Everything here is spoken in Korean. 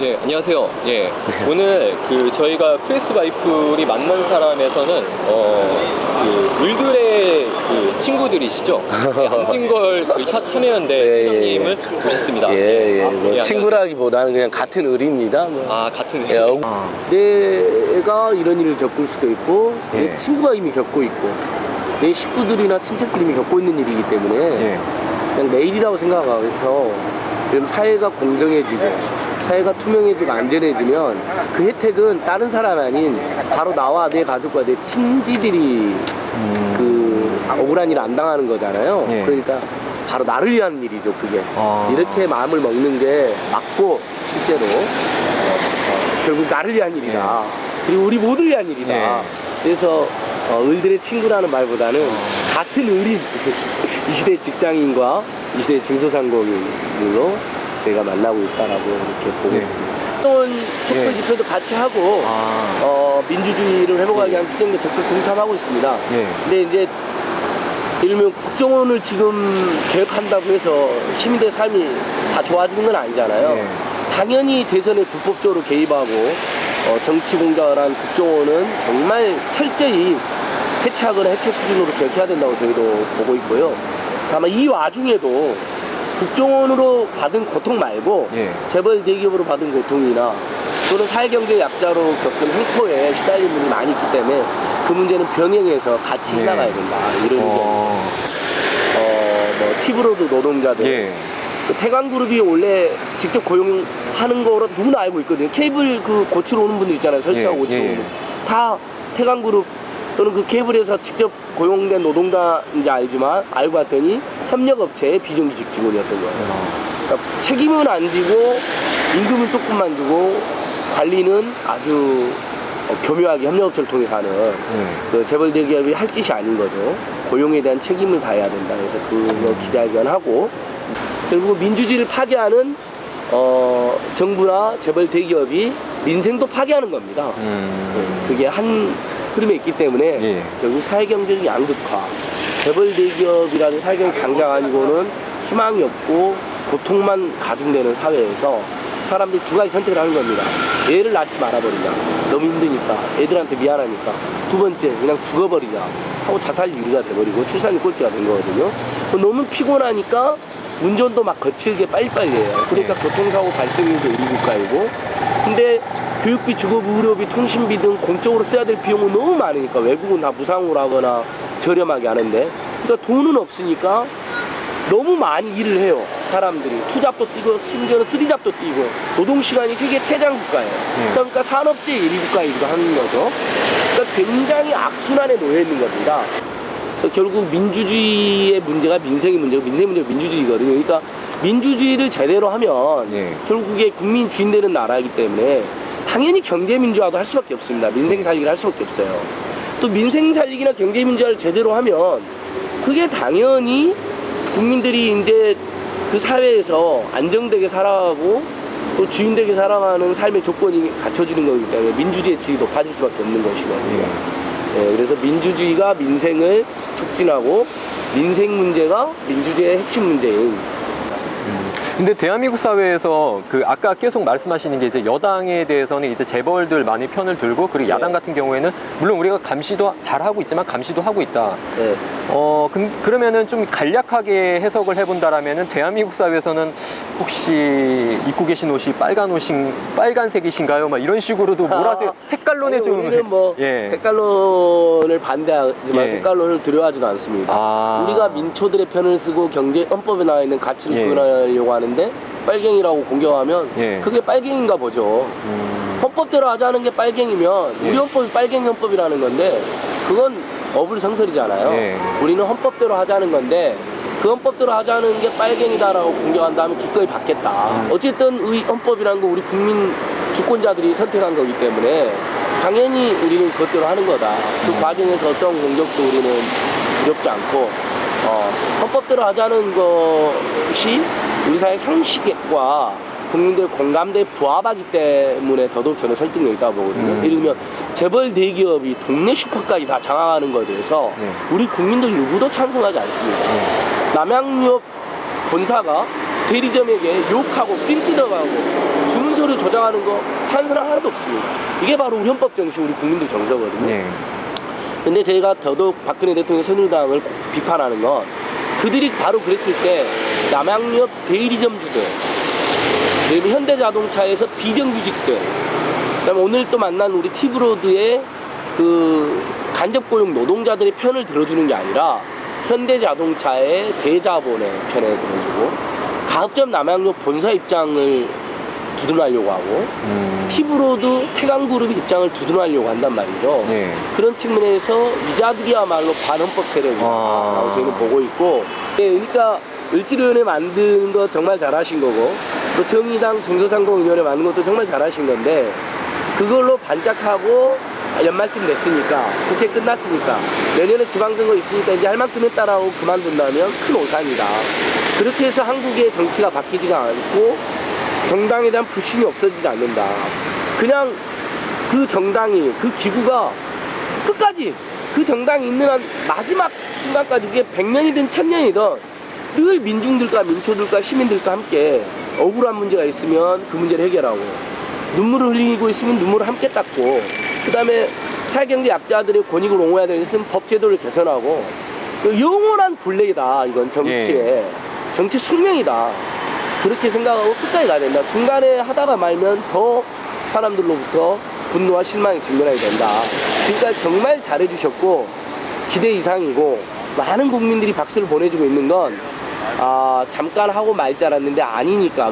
예, 안녕하세요. 예, 오늘 저희가 프레스 바이플이 만난 사람에서는 을들의 친구들이시죠. 양진걸 참여연대 회장님을 모셨습니다. 뭐 친구라기보다는 그냥 같은 을입니다. 뭐. 같은 내가 이런 일을 겪을 수도 있고 내 친구가 이미 겪고 있고 내 식구들이나 친척들이 이미 겪고 있는 일이기 때문에 그냥 내 일이라고 생각해서 그럼 사회가 공정해지고 사회가 투명해지고 안전해지면 그 혜택은 다른 사람 아닌 바로 나와 내 가족과 내 친지들이 그 억울한 일 안 당하는 거잖아요. 그러니까 바로 나를 위한 일이죠, 그게. 이렇게 마음을 먹는 게 맞고 실제로 결국 나를 위한 일이다. 그리고 우리 모두를 위한 일이다. 그래서 을들의 친구라는 말보다는 같은 을인 이 시대 직장인과 이 시대 중소상공인으로 제가 만나고 있다라고 이렇게 보고 있습니다. 어떤 촛불 집회도 같이 하고 민주주의를 회복하기 위한 투쟁에 적극 동참하고 있습니다. 근데 이제 예를 들면 국정원을 지금 개혁한다고 해서 시민들의 삶이 다 좋아지는 건 아니잖아요. 당연히 대선에 불법적으로 개입하고 정치 공작을 국정원은 정말 철저히 해체하거나 해체 수준으로 개혁해야 된다고 저희도 보고 있고요. 다만 이 와중에도 국정원으로 받은 고통 말고 재벌 대기업으로 받은 고통이나 또는 사회경제 약자로 겪은 횡포에 시달리는 분이 많이 있기 때문에 그 문제는 병행해서 같이 해나가야 된다 이런 의견입니다. 뭐 티브로드 노동자들 그 태광그룹이 원래 직접 고용하는 거로 누구나 알고 있거든요. 케이블 그 고치러 오는 분들 있잖아요. 설치하고 고치러 오는 분. 다 태광그룹 또는 그 케이블에서 직접 고용된 노동자인지 알지만 알고 봤더니 협력업체의 비정규직 직원이었던 거예요. 그러니까 책임은 안 지고 임금은 조금만 주고 관리는 아주 교묘하게 협력업체를 통해서 하는 그 재벌 대기업이 할 짓이 아닌 거죠. 고용에 대한 책임을 다해야 된다. 그래서 그거 기자회견하고 결국 민주주의를 파괴하는 정부나 재벌 대기업이 민생도 파괴하는 겁니다. 그게 한 흐름에 있기 때문에 결국 사회경제적 양극화, 재벌 대기업이라는 사회경제 강자가 아니고는 희망이 없고 고통만 가중되는 사회에서 사람들이 두 가지 선택을 하는 겁니다. 애를 낳지 말아버리자. 너무 힘드니까. 애들한테 미안하니까. 두 번째, 그냥 죽어버리자. 하고 자살 유리가 돼버리고 출산이 꼴찌가 된 거거든요. 너무 피곤하니까 운전도 막 거칠게 빨리빨리 해요. 그러니까 교통사고 발생률도 1위 국가이고. 근데 교육비, 주거비, 의료비, 통신비 등 공적으로 써야 될 비용은 너무 많으니까 외국은 다 무상으로 하거나 저렴하게 하는데 그러니까 돈은 없으니까 너무 많이 일을 해요. 사람들이 투잡도 뛰고 심지어는 쓰리잡도 뛰고 노동시간이 세계 최장 국가예요. 그러니까 산업재 1위 국가이기도 하는 거죠. 그러니까 굉장히 악순환에 놓여 있는 겁니다. 그래서 결국 민주주의의 문제가 민생의 문제고 민생의 문제가 민주주의거든요. 그러니까 민주주의를 제대로 하면 결국에 국민 주인 되는 나라이기 때문에 당연히 경제민주화도 할 수밖에 없습니다. 민생 살리기를 할 수밖에 없어요. 또 민생 살리기나 경제민주화를 제대로 하면 그게 당연히 국민들이 이제 그 사회에서 안정되게 살아가고 또 주인되게 살아가는 삶의 조건이 갖춰지는 거기 때문에 민주주의의 질이 높아질 수밖에 없는 것이거든요. 그래서 민주주의가 민생을 촉진하고 민생 문제가 민주주의의 핵심 문제인. 근데 대한민국 사회에서 아까 계속 말씀하시는 게 이제 여당에 대해서는 이제 재벌들 많이 편을 들고 그리고 야당 같은 경우에는 물론 우리가 감시도 잘하고 있지만 감시도 하고 있다. 그러면은 좀 간략하게 해석을 해본다라면은 대한민국 사회에서는 혹시 입고 계신 옷이 빨간색이신가요? 막 이런 식으로도 몰아서 색깔론에 좀 우리는 뭐 색깔론을 반대하지만 색깔론을 두려워하지도 않습니다. 우리가 민초들의 편을 쓰고 경제 헌법에 나와 있는 가치를 구현하려고 하는데 빨갱이라고 공격하면 그게 빨갱인가 보죠. 헌법대로 하자는 게 빨갱이면 우리 헌법이 빨갱이 헌법이라는 건데 그건 어불성설이잖아요. 우리는 헌법대로 하자는 건데 그 헌법대로 하자는 게 빨갱이다라고 공격한다면 기꺼이 받겠다. 어쨌든 헌법이라는 건 우리 국민 주권자들이 선택한 거기 때문에 당연히 우리는 그것대로 하는 거다. 그 과정에서 어떤 공격도 우리는 두렵지 않고 헌법대로 하자는 것이 우리 사회 상식과 국민들 공감대에 부합하기 때문에 더더욱 저는 설득력이 있다고 보거든요. 예를 들면 재벌 대기업이 동네 슈퍼까지 다 장악하는 것에 대해서 우리 국민들 누구도 찬성하지 않습니다. 남양유업 본사가 대리점에게 욕하고 삘 뜯어가고 주문서 민초를 조장하는 거 찬성은 하나도 없습니다. 이게 바로 우리 헌법 정신, 우리 국민들 정서거든요. 네. 근데 제가 더더욱 박근혜 대통령 새누리당을 비판하는 건 그들이 바로 그랬을 때 남양유업 대리점 주제, 그리고 현대자동차에서 비정규직들, 그다음에 오늘 또 만난 우리 티브로드의 그 간접고용 노동자들의 편을 들어주는 게 아니라 현대자동차의 대자본의 편에 들어주고 가급적 남양유업 본사 입장을 두둔하려고 하고 티브로드 태강그룹의 입장을 두둔하려고 한단 말이죠. 네. 그런 측면에서 이 자들이야말로 반헌법 세력이라고 저희는 보고 있고, 그러니까 을지로위원회 만든 거 정말 잘하신 거고 또 정의당 중소상공위원회 만든 것도 정말 잘하신 건데 그걸로 반짝하고 연말쯤 됐으니까 국회 끝났으니까 내년에 지방선거 있으니까 이제 할 만큼 했다라고 그만둔다면 큰 오산이다. 그렇게 해서 한국의 정치가 바뀌지가 않고 정당에 대한 불신이 없어지지 않는다. 그냥 그 정당이, 그 기구가 끝까지 그 정당이 있는 한 마지막 순간까지 그게 100년이든 1000년이든 늘 민중들과 민초들과 시민들과 함께 억울한 문제가 있으면 그 문제를 해결하고 눈물을 흘리고 있으면 눈물을 함께 닦고 그 다음에 사회경제 약자들의 권익을 옹호해야 되겠으면 법제도를 개선하고 영원한 블랙이다. 이건 정치의 정치 숙명이다. 그렇게 생각하고 끝까지 가야 된다. 중간에 하다가 말면 더 사람들로부터 분노와 실망에 직면하게 된다. 지금까지 정말 잘해주셨고 기대 이상이고 많은 국민들이 박수를 보내주고 있는 건 잠깐 하고 말 줄 알았는데 아니니까